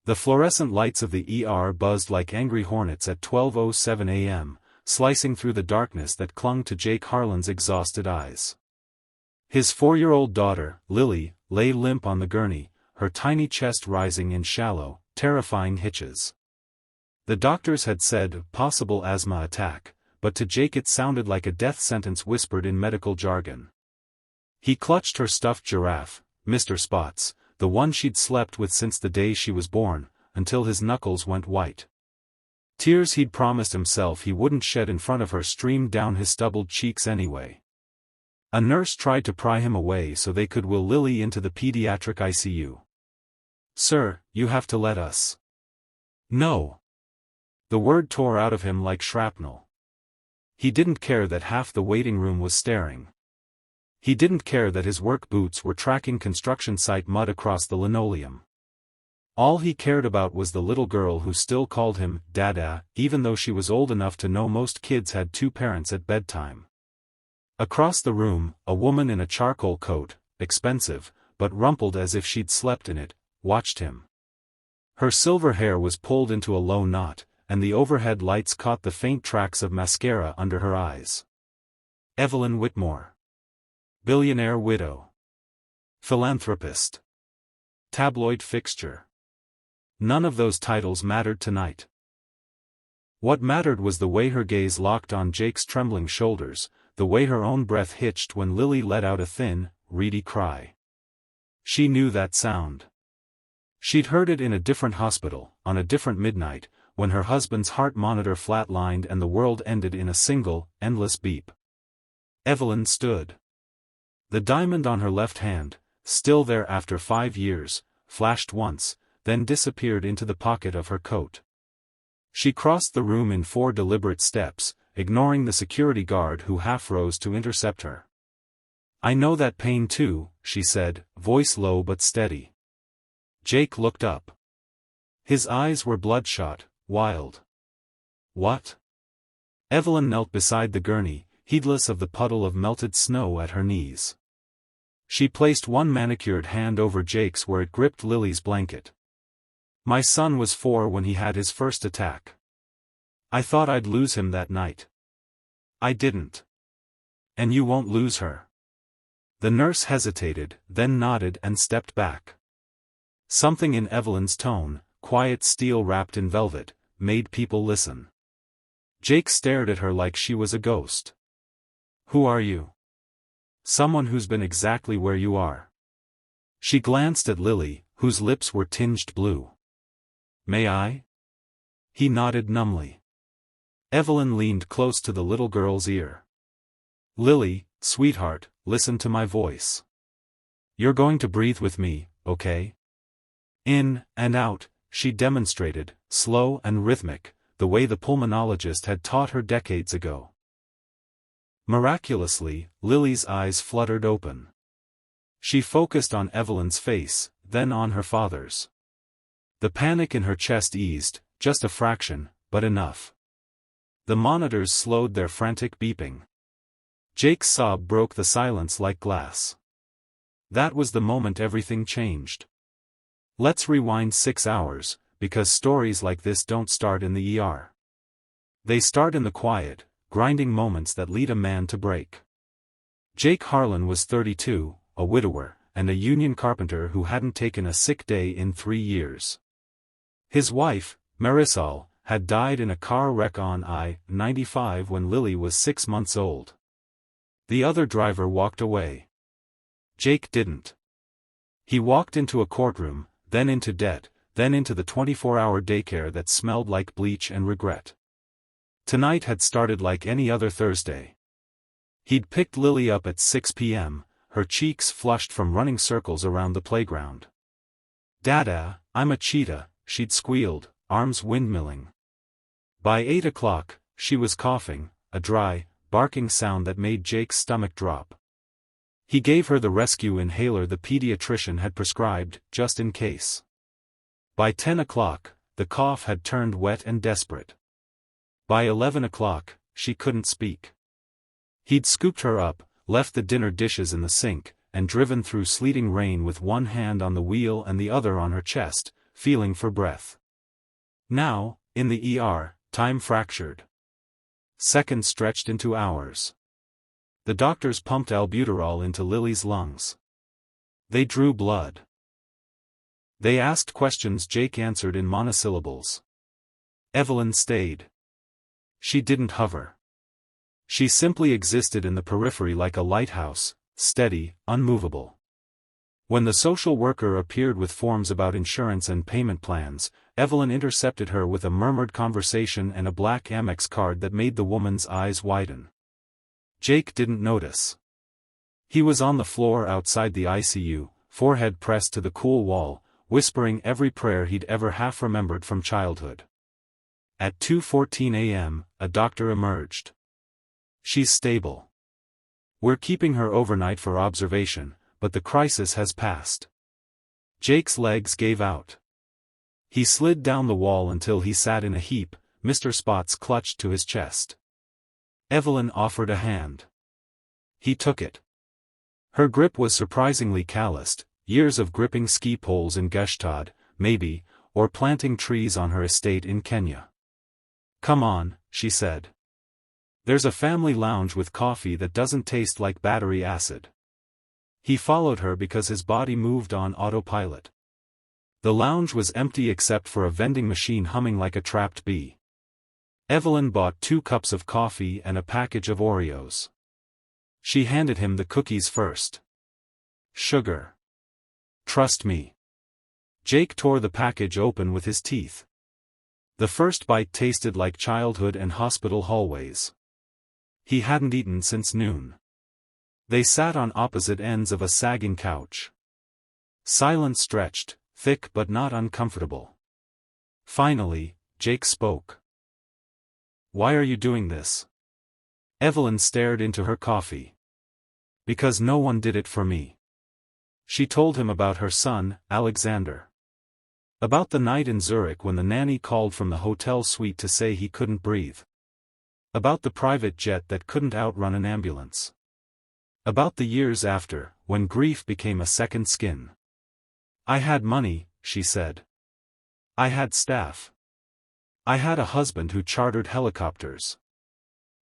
The fluorescent lights of the ER buzzed like angry hornets at 12:07 a.m., slicing through the darkness that clung to Jake Harlan's exhausted eyes. His 4-year-old daughter, Lily, lay limp on the gurney, her tiny chest rising in shallow, terrifying hitches. The doctors had said possible asthma attack, but to Jake it sounded like a death sentence whispered in medical jargon. He clutched her stuffed giraffe, Mr. Spots, the one she'd slept with since the day she was born, until his knuckles went white. Tears he'd promised himself he wouldn't shed in front of her streamed down his stubbled cheeks anyway. A nurse tried to pry him away so they could wheel Lily into the pediatric ICU. "Sir, you have to let us." "No." The word tore out of him like shrapnel. He didn't care that half the waiting room was staring. He didn't care that his work boots were tracking construction site mud across the linoleum. All he cared about was the little girl who still called him Dada, even though she was old enough to know most kids had 2 parents at bedtime. Across the room, a woman in a charcoal coat, expensive, but rumpled as if she'd slept in it, watched him. Her silver hair was pulled into a low knot, and the overhead lights caught the faint tracks of mascara under her eyes. Evelyn Whitmore. Billionaire widow. Philanthropist. Tabloid fixture. None of those titles mattered tonight. What mattered was the way her gaze locked on Jake's trembling shoulders, the way her own breath hitched when Lily let out a thin, reedy cry. She knew that sound. She'd heard it in a different hospital, on a different midnight, when her husband's heart monitor flatlined and the world ended in a single, endless beep. Evelyn stood. The diamond on her left hand, still there after 5 years, flashed once, then disappeared into the pocket of her coat. She crossed the room in 4 deliberate steps, ignoring the security guard who half rose to intercept her. "I know that pain too," she said, voice low but steady. Jake looked up. His eyes were bloodshot, wild. "What?" Evelyn knelt beside the gurney, heedless of the puddle of melted snow at her knees. She placed one manicured hand over Jake's where it gripped Lily's blanket. "My son was 4 when he had his first attack. I thought I'd lose him that night. I didn't. And you won't lose her." The nurse hesitated, then nodded and stepped back. Something in Evelyn's tone, quiet steel wrapped in velvet, made people listen. Jake stared at her like she was a ghost. "Who are you?" "Someone who's been exactly where you are." She glanced at Lily, whose lips were tinged blue. "May I?" He nodded numbly. Evelyn leaned close to the little girl's ear. "Lily, sweetheart, listen to my voice. You're going to breathe with me, okay? In and out," she demonstrated, slow and rhythmic, the way the pulmonologist had taught her decades ago. Miraculously, Lily's eyes fluttered open. She focused on Evelyn's face, then on her father's. The panic in her chest eased, just a fraction, but enough. The monitors slowed their frantic beeping. Jake's sob broke the silence like glass. That was the moment everything changed. Let's rewind 6 hours, because stories like this don't start in the ER. They start in the quiet, grinding moments that lead a man to break. Jake Harlan was 32, a widower, and a union carpenter who hadn't taken a sick day in 3 years. His wife, Marisol, had died in a car wreck on I-95 when Lily was 6 months old. The other driver walked away. Jake didn't. He walked into a courtroom, then into debt, then into the 24-hour daycare that smelled like bleach and regret. Tonight had started like any other Thursday. He'd picked Lily up at 6 p.m., her cheeks flushed from running circles around the playground. "Dada, I'm a cheetah," she'd squealed, arms windmilling. By 8 o'clock, she was coughing, a dry, barking sound that made Jake's stomach drop. He gave her the rescue inhaler the pediatrician had prescribed, just in case. By 10 o'clock, the cough had turned wet and desperate. By 11 o'clock, she couldn't speak. He'd scooped her up, left the dinner dishes in the sink, and driven through sleeting rain with one hand on the wheel and the other on her chest, feeling for breath. Now, in the ER, time fractured. Seconds stretched into hours. The doctors pumped albuterol into Lily's lungs. They drew blood. They asked questions Jake answered in monosyllables. Evelyn stayed. She didn't hover. She simply existed in the periphery like a lighthouse, steady, unmovable. When the social worker appeared with forms about insurance and payment plans, Evelyn intercepted her with a murmured conversation and a black Amex card that made the woman's eyes widen. Jake didn't notice. He was on the floor outside the ICU, forehead pressed to the cool wall, whispering every prayer he'd ever half remembered from childhood. At 2:14 a.m., a doctor emerged. "She's stable. We're keeping her overnight for observation, but the crisis has passed." Jake's legs gave out. He slid down the wall until he sat in a heap, Mr. Spots clutched to his chest. Evelyn offered a hand. He took it. Her grip was surprisingly calloused, years of gripping ski poles in Gestad, maybe, or planting trees on her estate in Kenya. "Come on," she said. "There's a family lounge with coffee that doesn't taste like battery acid." He followed her because his body moved on autopilot. The lounge was empty except for a vending machine humming like a trapped bee. Evelyn bought 2 cups of coffee and a package of Oreos. She handed him the cookies first. "Sugar. Trust me." Jake tore the package open with his teeth. The first bite tasted like childhood and hospital hallways. He hadn't eaten since noon. They sat on opposite ends of a sagging couch. Silence stretched, thick but not uncomfortable. Finally, Jake spoke. "Why are you doing this?" Evelyn stared into her coffee. "Because no one did it for me." She told him about her son, Alexander. About the night in Zurich when the nanny called from the hotel suite to say he couldn't breathe. About the private jet that couldn't outrun an ambulance. About the years after, when grief became a second skin. "I had money," she said. "I had staff. I had a husband who chartered helicopters.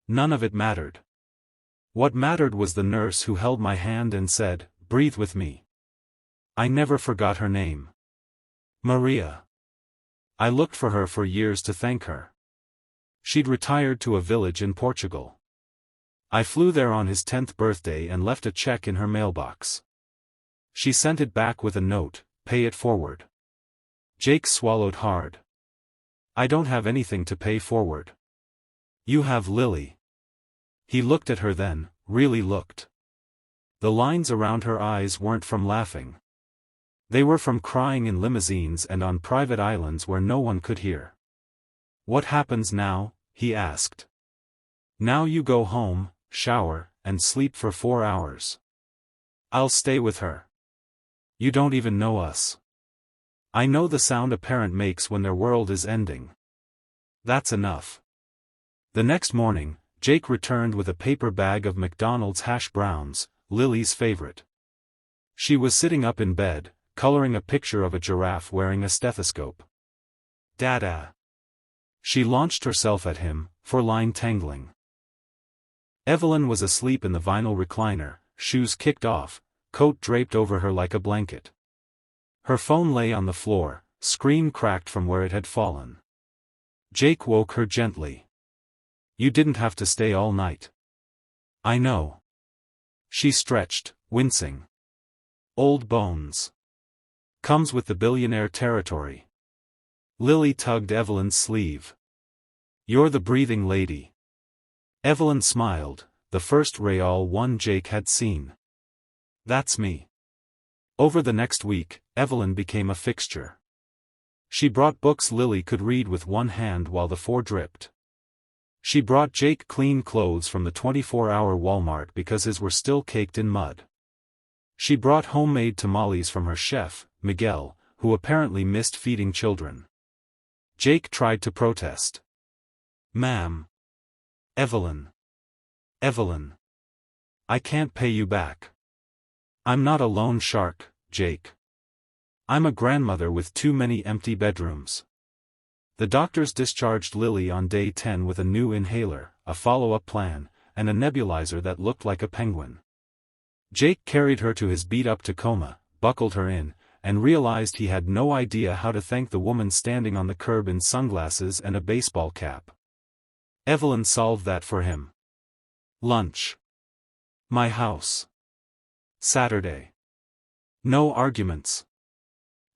None of it mattered. What mattered was the nurse who held my hand and said, 'Breathe with me.' I never forgot her name. Maria. I looked for her for years to thank her. She'd retired to a village in Portugal. I flew there on his 10th birthday and left a check in her mailbox. She sent it back with a note, 'Pay it forward.'" Jake swallowed hard. "I don't have anything to pay forward." "You have Lily." He looked at her then, really looked. The lines around her eyes weren't from laughing. They were from crying in limousines and on private islands where no one could hear. "What happens now?" he asked. "Now you go home, shower, and sleep for 4 hours. I'll stay with her. You don't even know us. I know the sound a parent makes when their world is ending. That's enough." The next morning, Jake returned with a paper bag of McDonald's hash browns, Lily's favorite. She was sitting up in bed, coloring a picture of a giraffe wearing a stethoscope. "Dada." She launched herself at him, four-line tangling. Evelyn was asleep in the vinyl recliner, shoes kicked off, coat draped over her like a blanket. Her phone lay on the floor, screen cracked from where it had fallen. Jake woke her gently. "You didn't have to stay all night." "I know." She stretched, wincing. "Old bones. Comes with the billionaire territory." Lily tugged Evelyn's sleeve. "You're the breathing lady." Evelyn smiled, the first Real one Jake had seen. "That's me." Over the next week, Evelyn became a fixture. She brought books Lily could read with one hand while the 4 dripped. She brought Jake clean clothes from the 24-hour Walmart because his were still caked in mud. She brought homemade tamales from her chef, Miguel, who apparently missed feeding children. Jake tried to protest. "Ma'am. Evelyn. Evelyn. I can't pay you back. I'm not a loan shark, Jake." I'm a grandmother with too many empty bedrooms. The doctors discharged Lily on day 10 with a new inhaler, a follow-up plan, and a nebulizer that looked like a penguin. Jake carried her to his beat-up Tacoma, buckled her in, and realized he had no idea how to thank the woman standing on the curb in sunglasses and a baseball cap. Evelyn solved that for him. Lunch. My house. Saturday. No arguments.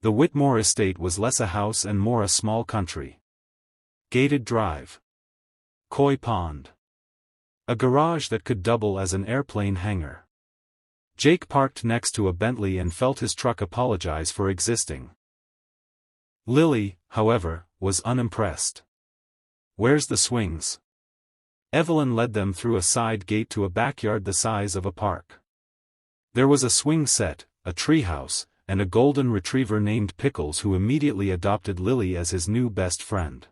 The Whitmore estate was less a house and more a small country. Gated drive. Koi pond. A garage that could double as an airplane hangar. Jake parked next to a Bentley and felt his truck apologize for existing. Lily, however, was unimpressed. Where's the swings? Evelyn led them through a side gate to a backyard the size of a park. There was a swing set, a treehouse, and a golden retriever named Pickles who immediately adopted Lily as his new best friend.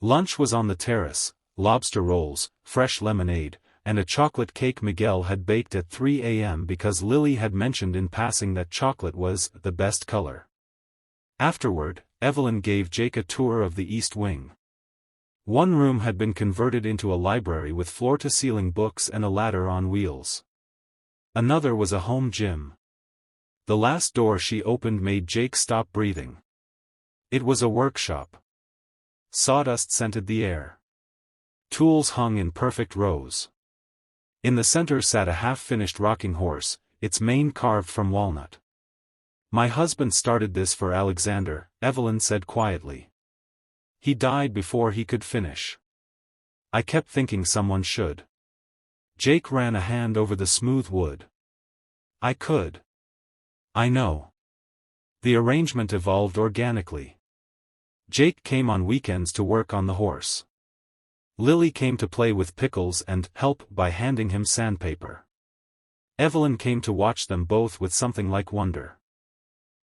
Lunch was on the terrace, lobster rolls, fresh lemonade, and a chocolate cake Miguel had baked at 3 a.m. because Lily had mentioned in passing that chocolate was the best color. Afterward, Evelyn gave Jake a tour of the East Wing. One room had been converted into a library with floor-to-ceiling books and a ladder on wheels. Another was a home gym. The last door she opened made Jake stop breathing. It was a workshop. Sawdust scented the air. Tools hung in perfect rows. In the center sat a half-finished rocking horse, its mane carved from walnut. My husband started this for Alexander, Evelyn said quietly. He died before he could finish. I kept thinking someone should. Jake ran a hand over the smooth wood. I could. I know. The arrangement evolved organically. Jake came on weekends to work on the horse. Lily came to play with Pickles and help by handing him sandpaper. Evelyn came to watch them both with something like wonder.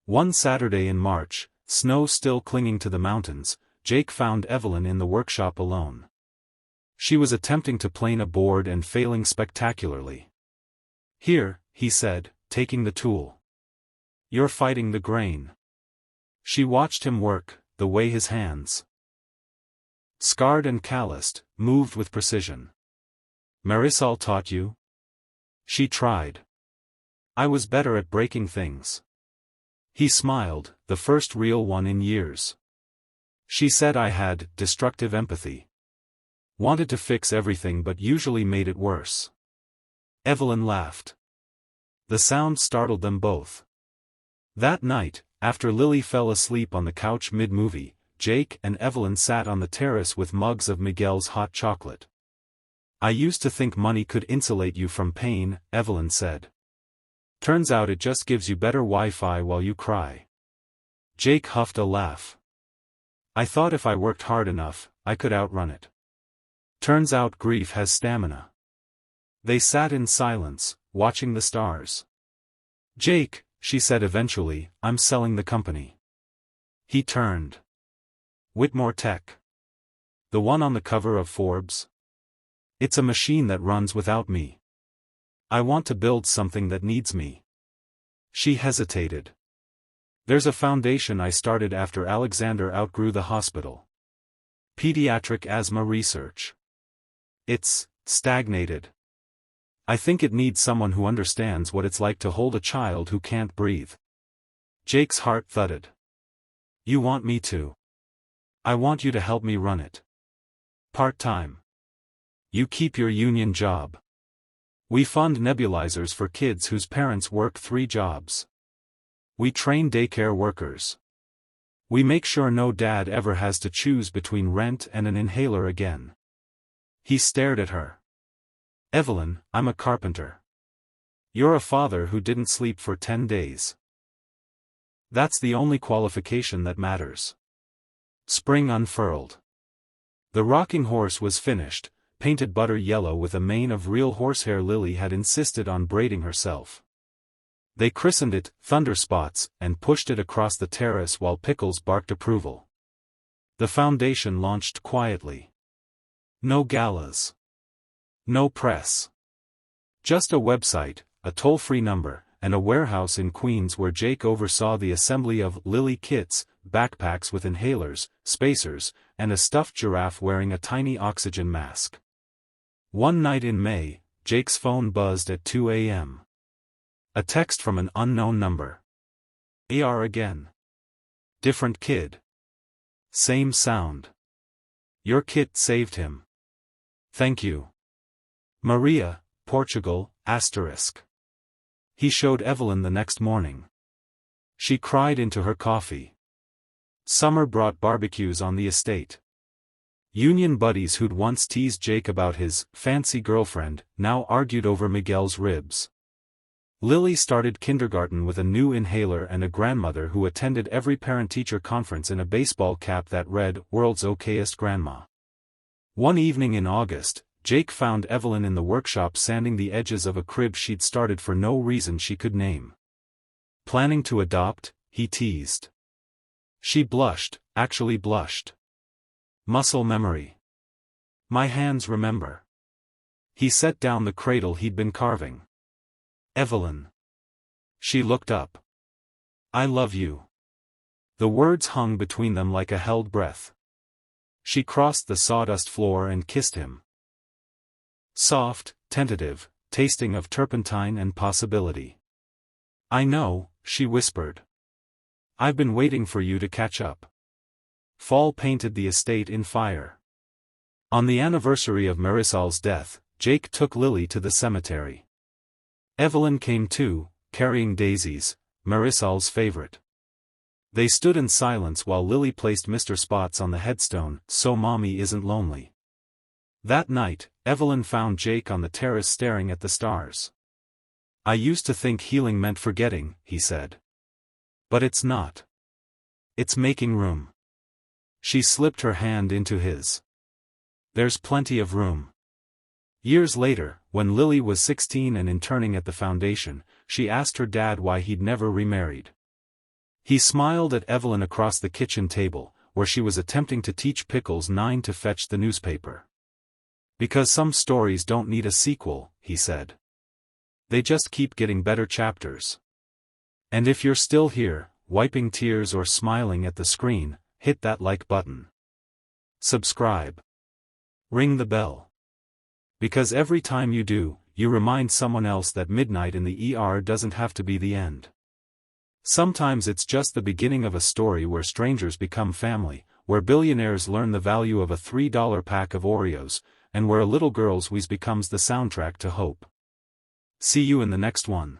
One Saturday in March, snow still clinging to the mountains, Jake found Evelyn in the workshop alone. She was attempting to plane a board and failing spectacularly. Here, he said, taking the tool. You're fighting the grain. She watched him work, the way his hands, scarred and calloused, moved with precision. Marisol taught you? She tried. I was better at breaking things. He smiled, the first real one in years. She said I had destructive empathy. Wanted to fix everything but usually made it worse. Evelyn laughed. The sound startled them both. That night, after Lily fell asleep on the couch mid-movie, Jake and Evelyn sat on the terrace with mugs of Miguel's hot chocolate. I used to think money could insulate you from pain, Evelyn said. Turns out it just gives you better Wi-Fi while you cry. Jake huffed a laugh. I thought if I worked hard enough, I could outrun it. Turns out grief has stamina. They sat in silence, watching the stars. Jake, she said eventually, I'm selling the company. He turned. Whitmore Tech. The one on the cover of Forbes? It's a machine that runs without me. I want to build something that needs me. She hesitated. There's a foundation I started after Alexander outgrew the hospital. Pediatric asthma research. It's stagnated. I think it needs someone who understands what it's like to hold a child who can't breathe. Jake's heart thudded. You want me to? I want you to help me run it. Part-time. You keep your union job. We fund nebulizers for kids whose parents work 3 jobs. We train daycare workers. We make sure no dad ever has to choose between rent and an inhaler again. He stared at her. Evelyn, I'm a carpenter. You're a father who didn't sleep for 10 days. That's the only qualification that matters. Spring unfurled. The rocking horse was finished, painted butter yellow with a mane of real horsehair. Lily had insisted on braiding herself. They christened it Thunderspots and pushed it across the terrace while Pickles barked approval. The foundation launched quietly. No galas. No press. Just a website, a toll-free number, and a warehouse in Queens where Jake oversaw the assembly of Lily kits, backpacks with inhalers, spacers, and a stuffed giraffe wearing a tiny oxygen mask. One night in May, Jake's phone buzzed at 2 a.m. A text from an unknown number. AR again. Different kid. Same sound. Your kit saved him. Thank you. Maria, Portugal, *. He showed Evelyn the next morning. She cried into her coffee. Summer brought barbecues on the estate. Union buddies who'd once teased Jake about his fancy girlfriend, now argued over Miguel's ribs. Lily started kindergarten with a new inhaler and a grandmother who attended every parent-teacher conference in a baseball cap that read, "World's Okayest Grandma." One evening in August, Jake found Evelyn in the workshop sanding the edges of a crib she'd started for no reason she could name. Planning to adopt, he teased. She blushed, actually blushed. Muscle memory. My hands remember. He set down the cradle he'd been carving. Evelyn. She looked up. I love you. The words hung between them like a held breath. She crossed the sawdust floor and kissed him. Soft, tentative, tasting of turpentine and possibility. I know, she whispered. I've been waiting for you to catch up. Fall painted the estate in fire. On the anniversary of Marisol's death, Jake took Lily to the cemetery. Evelyn came too, carrying daisies, Marisol's favorite. They stood in silence while Lily placed Mr. Spots on the headstone, so Mommy isn't lonely. That night, Evelyn found Jake on the terrace staring at the stars. I used to think healing meant forgetting, he said. But it's not. It's making room. She slipped her hand into his. There's plenty of room. Years later, when Lily was 16 and interning at the foundation, she asked her dad why he'd never remarried. He smiled at Evelyn across the kitchen table, where she was attempting to teach Pickles 9 to fetch the newspaper. Because some stories don't need a sequel, he said. They just keep getting better chapters. And if you're still here, wiping tears or smiling at the screen, hit that like button. Subscribe. Ring the bell. Because every time you do, you remind someone else that midnight in the ER doesn't have to be the end. Sometimes it's just the beginning of a story where strangers become family, where billionaires learn the value of a $3 pack of Oreos, and where a little girl's wheeze becomes the soundtrack to hope. See you in the next one.